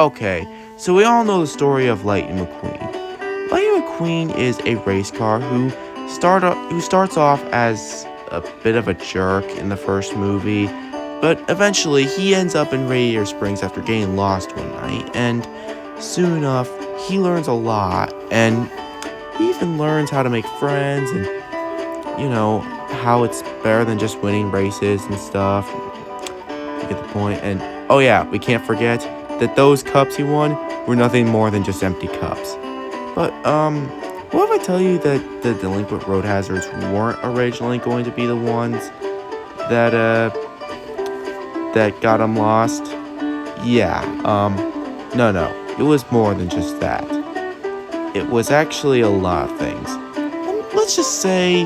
Okay, so we all know the story of Lightning McQueen. Lightning McQueen is a race car who starts off as a bit of a jerk in the first movie, but eventually he ends up in Radiator Springs after getting lost one night, and soon enough he learns a lot, and he even learns how to make friends and how it's better than just winning races and stuff. You get the point. And oh yeah, we can't forget that those cups he won were nothing more than just empty cups. But what if I tell you that the delinquent road hazards weren't originally going to be the ones that that got him lost? Yeah, no, it was more than just that. It was actually a lot of things. Let's just say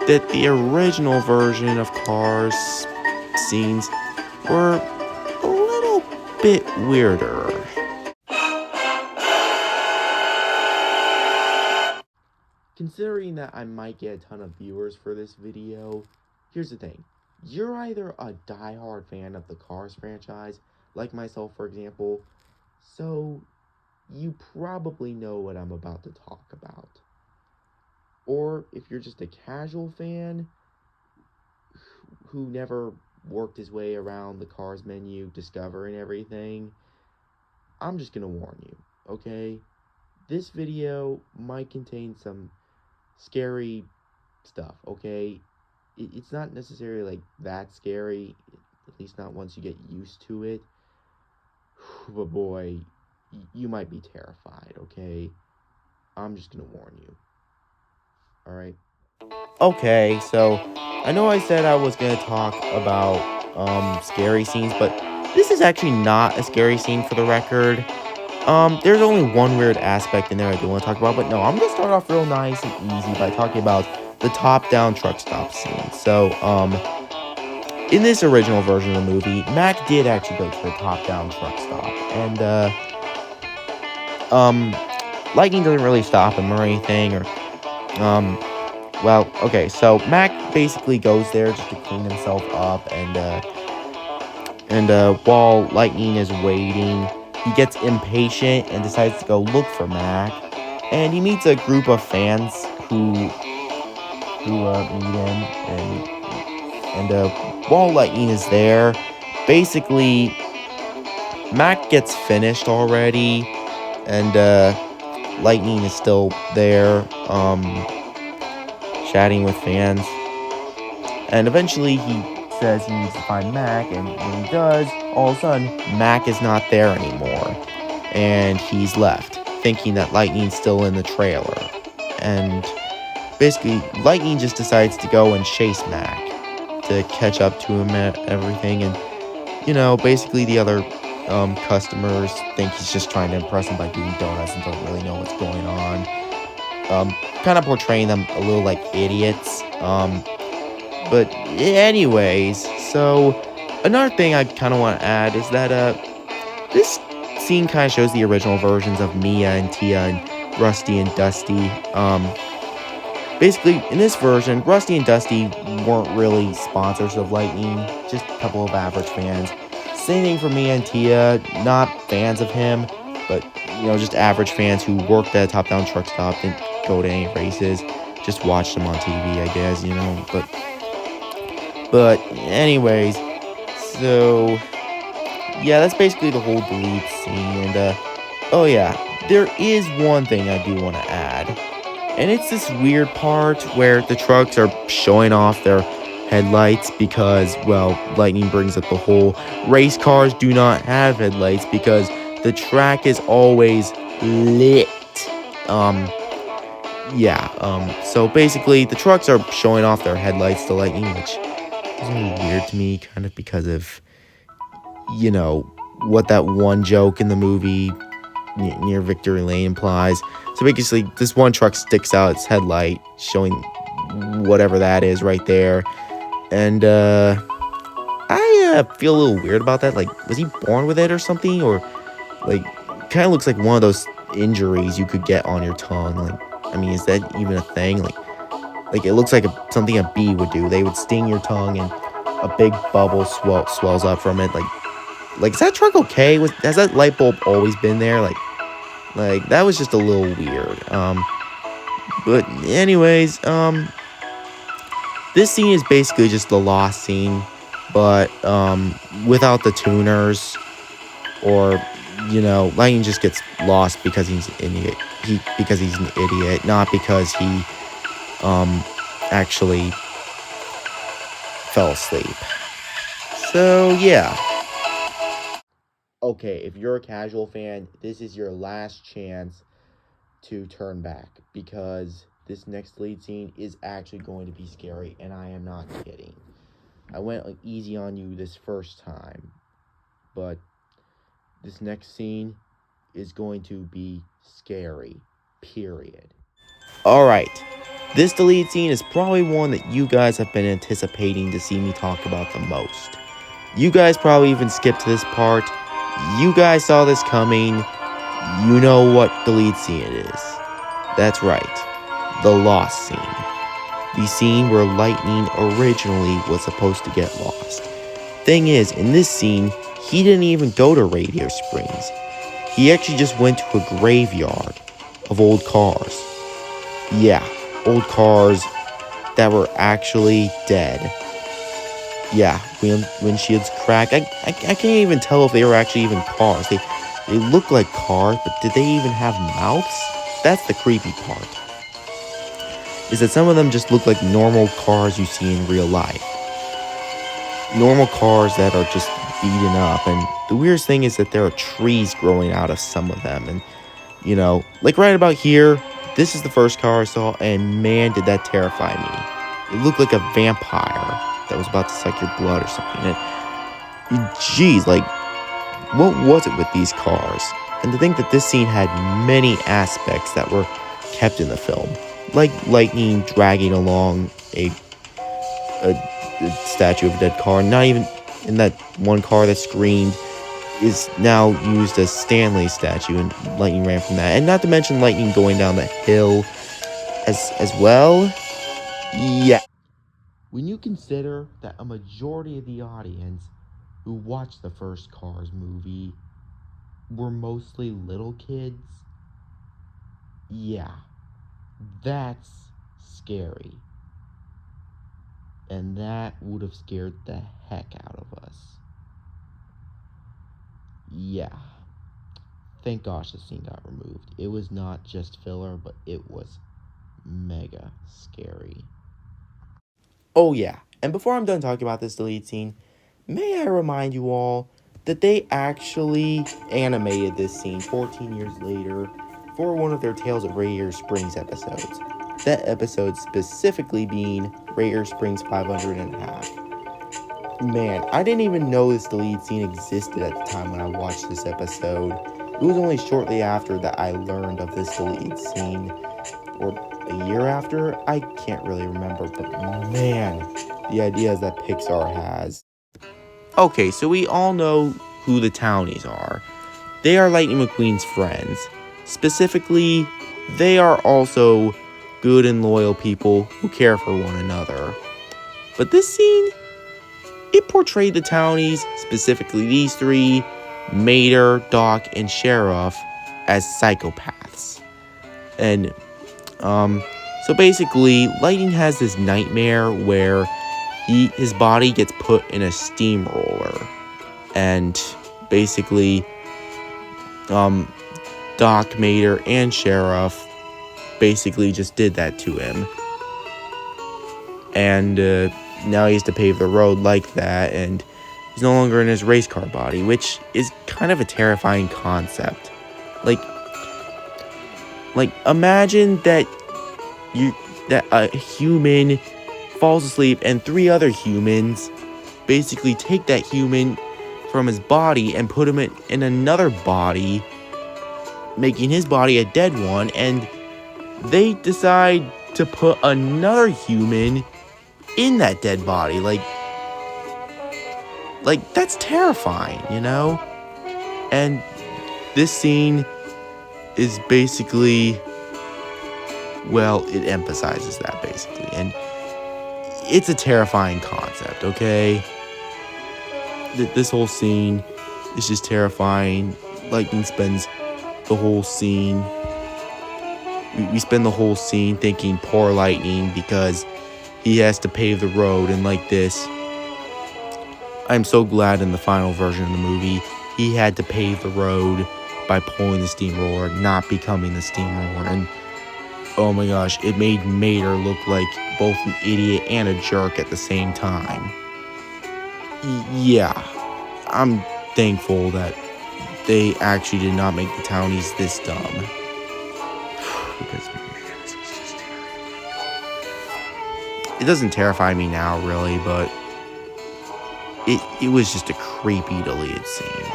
that the original version of Cars scenes were a little bit weirder. Considering that I might get a ton of viewers for this video, here's the thing. You're either a diehard fan of the Cars franchise, like myself for example, so you probably know what I'm about to talk about. Or if you're just a casual fan who never worked his way around the Cars menu, discovering everything, I'm just gonna warn you, okay? This video might contain some scary stuff, okay? It's not necessarily like that scary, at least not once you get used to it. But boy, you might be terrified, okay? I'm just gonna warn you. Alright? Okay, so I know I said I was gonna talk about scary scenes, but this is actually not a scary scene for the record. There's only one weird aspect in there I do want to talk about, but no, I'm gonna start off real nice and easy by talking about the top-down truck stop scene. So, in this original version of the movie, Mac did actually go to the top-down truck stop, and, Lightning doesn't really stop him or anything, or, well, okay, so Mac basically goes there just to clean himself up, and while Lightning is waiting, he gets impatient and decides to go look for Mac, and he meets a group of fans who meet him, and while Lightning is there, basically, Mac gets finished already, and Lightning is still there, chatting with fans, and eventually he says he needs to find Mac, and when he does, all of a sudden, Mac is not there anymore, and he's left, thinking that Lightning's still in the trailer, and basically, Lightning just decides to go and chase Mac, to catch up to him and everything, and, basically the other customers think he's just trying to impress them by doing donuts and don't really know what's going on, kind of portraying them a little like idiots, but anyways, so another thing I kind of want to add is that this scene kind of shows the original versions of Mia and Tia and Rusty and Dusty. Basically, in this version, Rusty and Dusty weren't really sponsors of Lightning, just a couple of average fans. Same thing for Mia and Tia, not fans of him, but, just average fans who worked at a top-down truck stop, didn't go to any races, just watched them on TV, I guess, But anyways, so yeah, that's basically the whole delete scene, and oh yeah, there is one thing I do want to add, and it's this weird part where the trucks are showing off their headlights because, well, Lightning brings up the whole race cars do not have headlights because the track is always lit. So basically the trucks are showing off their headlights to Lightning, which is really weird to me, kind of because of, what that one joke in the movie near Victory Lane implies. So basically, this one truck sticks out its headlight, showing whatever that is right there. And I feel a little weird about that. Like, was he born with it or something? Or, like, kind of looks like one of those injuries you could get on your tongue. Like, I mean, is that even a thing? Like it looks like something a bee would do. They would sting your tongue and a big bubble swells up from it. Like, Like, is that truck okay? Has that light bulb always been there? Like that was just a little weird. But anyways, this scene is basically just the lost scene, but without the tuners, or Lightning just gets lost because he's an idiot. Because he's an idiot, not because he actually fell asleep. So yeah. Okay, if you're a casual fan, this is your last chance to turn back, because this next lead scene is actually going to be scary, and I am not kidding. I went easy on you this first time, but this next scene is going to be scary, period. Alright, this deleted scene is probably one that you guys have been anticipating to see me talk about the most. You guys probably even skipped this part. You guys saw this coming. You know what deleted scene it is. That's right, the lost scene. The scene where Lightning originally was supposed to get lost. Thing is, in this scene, he didn't even go to Radio Springs. He actually just went to a graveyard of old cars. Yeah, old cars that were actually dead. Yeah, windshields cracked. I can't even tell if they were actually even cars. They look like cars, but did they even have mouths? That's the creepy part. Is that some of them just look like normal cars you see in real life. Normal cars that are just beaten up. And the weirdest thing is that there are trees growing out of some of them. And, like right about here, this is the first car I saw, and man, did that terrify me. It looked like a vampire that was about to suck your blood or something. And, geez, like, what was it with these cars? And to think that this scene had many aspects that were kept in the film. Like Lightning dragging along a statue of a dead car. Not even in that one car that screamed is now used as Stanley's statue, and Lightning ran from that. And not to mention Lightning going down the hill as well. Yeah. When you consider that a majority of the audience who watched the first Cars movie were mostly little kids, yeah, that's scary. And that would have scared the heck out of us. Yeah. Thank gosh the scene got removed. It was not just filler, but it was mega scary. Oh yeah, and before I'm done talking about this deleted scene, may I remind you all that they actually animated this scene 14 years later for one of their Tales of Radiator Springs episodes. That episode specifically being Radiator Springs 500 and a half. Man, I didn't even know this deleted scene existed at the time when I watched this episode. It was only shortly after that I learned of this deleted scene, or a year after? I can't really remember, but man, the ideas that Pixar has. Okay, so we all know who the Townies are. They are Lightning McQueen's friends. Specifically, they are also good and loyal people who care for one another. But this scene, it portrayed the Townies, specifically these three, Mater, Doc, and Sheriff, as psychopaths. And, so basically, Lightning has this nightmare where his body gets put in a steamroller. And basically, Doc, Mater, and Sheriff basically just did that to him. And, now he has to pave the road like that, and he's no longer in his race car body, which is kind of a terrifying concept. Like imagine that a human falls asleep and three other humans basically take that human from his body and put him in another body, making his body a dead one, and they decide to put another human in that dead body. Like that's terrifying, And this scene is basically, well, it emphasizes that basically, and it's a terrifying concept, okay? This whole scene It's just terrifying. Lightning spends the whole scene. We spend the whole scene thinking poor Lightning because he has to pave the road, and like this, I'm so glad in the final version of the movie, he had to pave the road by pulling the steamroller, not becoming the steamroller. And oh my gosh, it made Mater look like both an idiot and a jerk at the same time. Yeah, I'm thankful that they actually did not make the Townies this dumb. Because it doesn't terrify me now, really, but it was just a creepy deleted scene.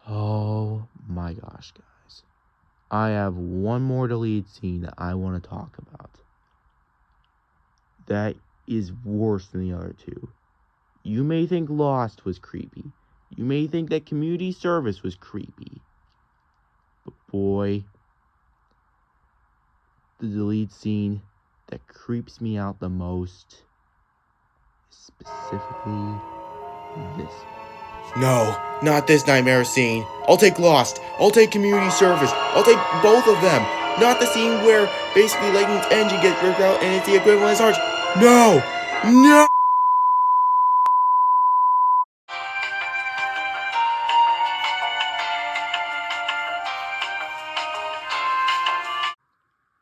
Oh my gosh, guys. I have one more deleted scene that I want to talk about. That is worse than the other two. You may think Lost was creepy. You may think that Community Service was creepy. But boy, the deleted scene that creeps me out the most is specifically this. No, not this nightmare scene. I'll take Lost. I'll take Community Service. I'll take both of them. Not the scene where basically Lightning's engine gets ripped out and it's the equivalent of Sarge. No! No!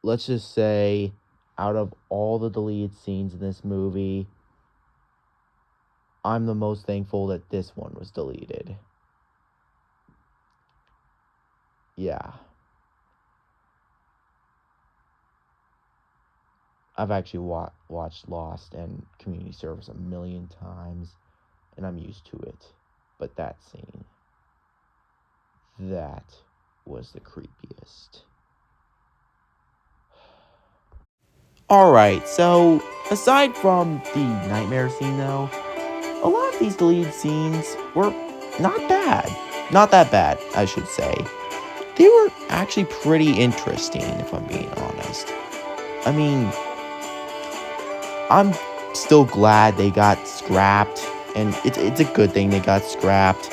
Let's just say, out of all the deleted scenes in this movie, I'm the most thankful that this one was deleted. Yeah. I've actually watched Lost and Community Service a million times, and I'm used to it. But that scene, that was the creepiest. Alright, so aside from the nightmare scene though, a lot of these deleted scenes were not bad. Not that bad, I should say. They were actually pretty interesting, if I'm being honest. I mean, I'm still glad they got scrapped, and it's a good thing they got scrapped,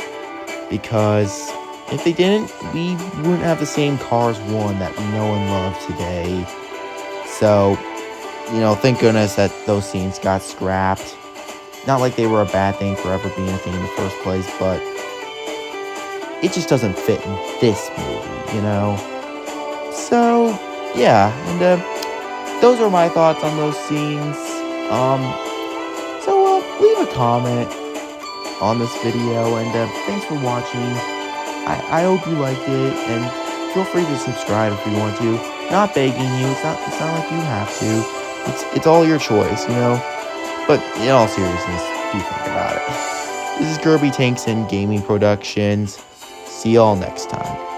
because if they didn't, we wouldn't have the same Cars 1 that we know and love today. So, thank goodness that those scenes got scrapped. Not like they were a bad thing for ever being a thing in the first place, but it just doesn't fit in this movie, So, yeah, and those are my thoughts on those scenes. So leave a comment on this video, and thanks for watching. I hope you liked it, and feel free to subscribe if you want to. Not begging you, it's not like you have to. It's all your choice, But in all seriousness, do think about it. This is Kirby Tankson Gaming Productions. See y'all next time.